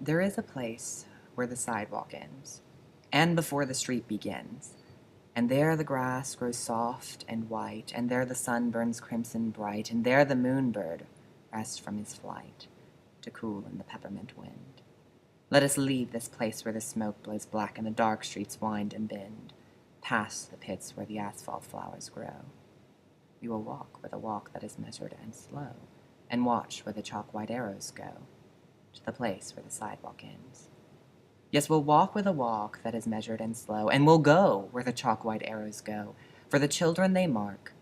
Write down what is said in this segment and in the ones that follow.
There is a place where the sidewalk ends, and before the street begins, and there the grass grows soft and white, and there the sun burns crimson bright, and there the moonbird rests from his flight to cool in the peppermint wind. Let us leave this place where the smoke blows black and the dark streets wind and bend, past the pits where the asphalt flowers grow. We will walk with a walk that is measured and slow, and watch where the chalk white arrows go, to the place where the sidewalk ends. Yes, we'll walk with a walk that is measured and slow, and we'll go where the chalk white arrows go, for the children they mark,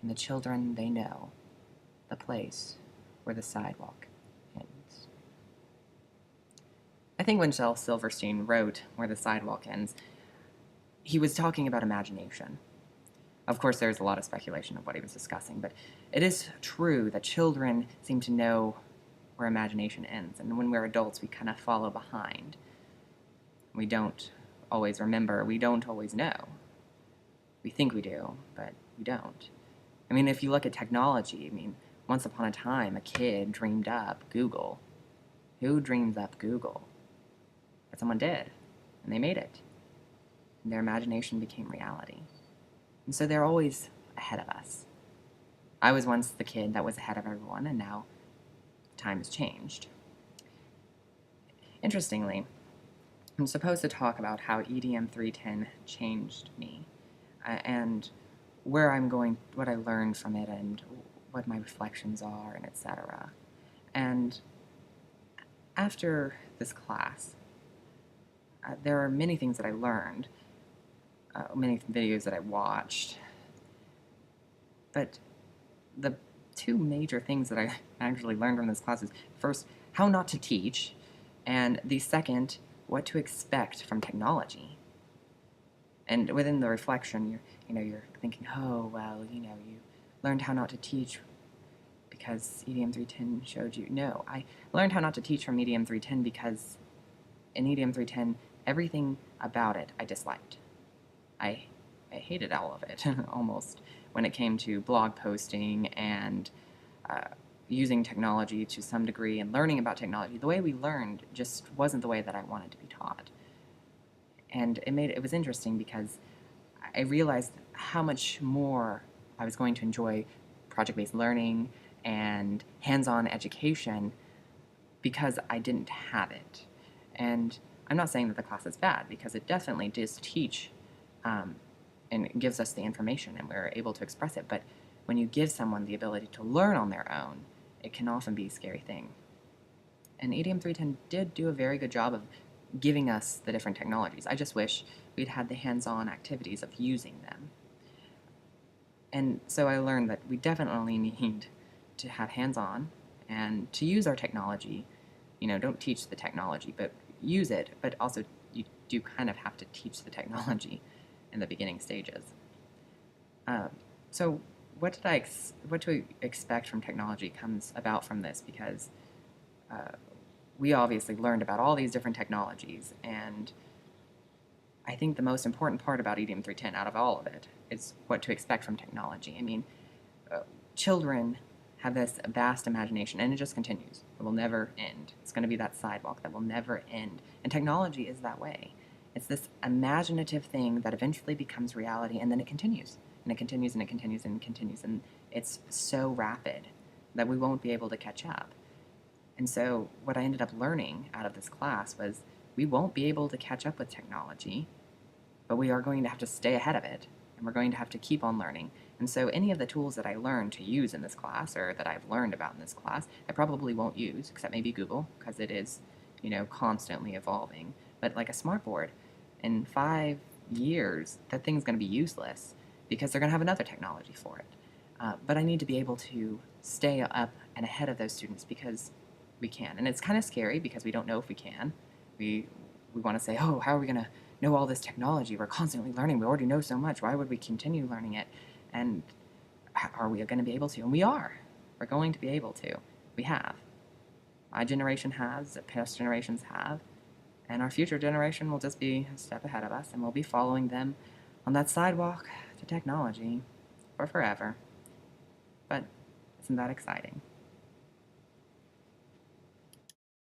and the children they know, the place where the sidewalk ends. I think when Shel Silverstein wrote Where the Sidewalk Ends, he was talking about imagination. Of course, there's a lot of speculation of what he was discussing, but it is true that children seem to know where imagination ends, and when we're adults, we kind of follow behind. We don't always remember, we don't always know. We think we do, but we don't. I mean, if you look at technology, I mean, once upon a time, a kid dreamed up Google. Who dreams up Google? But someone did, and they made it. And their imagination became reality. And so they're always ahead of us. I was once the kid that was ahead of everyone, and now time has changed. Interestingly, I'm supposed to talk about how EDM 310 changed me, and where I'm going, what I learned from it, and what my reflections are, and etc. And after this class, there are many things that I learned, many videos that I watched, but the two major things that I actually learned from this class is, first, how not to teach, and the second, what to expect from technology. And within the reflection, you're thinking, oh, well, you learned how not to teach because EDM 310 showed you. No, I learned how not to teach from EDM 310 because in EDM 310, everything about it I disliked. I hated all of it, almost, when it came to blog posting and using technology to some degree and learning about technology. The way we learned just wasn't the way that I wanted to be taught. And it was interesting because I realized how much more I was going to enjoy project-based learning and hands-on education because I didn't have it. And I'm not saying that the class is bad, because it definitely does teach and gives us the information and we're able to express it. But when you give someone the ability to learn on their own, it can often be a scary thing. And EDM 310 did do a very good job of giving us the different technologies. I just wish we'd had the hands-on activities of using them. And so I learned that we definitely need to have hands-on and to use our technology. Don't teach the technology, but use it, but also you do kind of have to teach the technology in the beginning stages. So what to expect from technology comes about from this, because we obviously learned about all these different technologies, and I think the most important part about EDM 310 out of all of it is what to expect from technology. I mean, children have this vast imagination, and it just continues. It will never end. It's going to be that sidewalk that will never end. And technology is that way. It's this imaginative thing that eventually becomes reality, and then it continues, and it continues, and it continues, and it continues, and it's so rapid that we won't be able to catch up. And so what I ended up learning out of this class was we won't be able to catch up with technology, but we are going to have to stay ahead of it, and we're going to have to keep on learning. And so any of the tools that I learned to use in this class, or that I've learned about in this class, I probably won't use, except maybe Google, because it is, constantly evolving. But like a smartboard, in 5 years, that thing's going to be useless because they're going to have another technology for it. But I need to be able to stay up and ahead of those students because we can. And it's kind of scary because we don't know if we can. We want to say, oh, how are we going to know all this technology? We're constantly learning. We already know so much. Why would we continue learning it? And are we going to be able to? And we are. We're going to be able to. We have. My generation has, past generations have, and our future generation will just be a step ahead of us, and we'll be following them on that sidewalk to technology for forever. But isn't that exciting?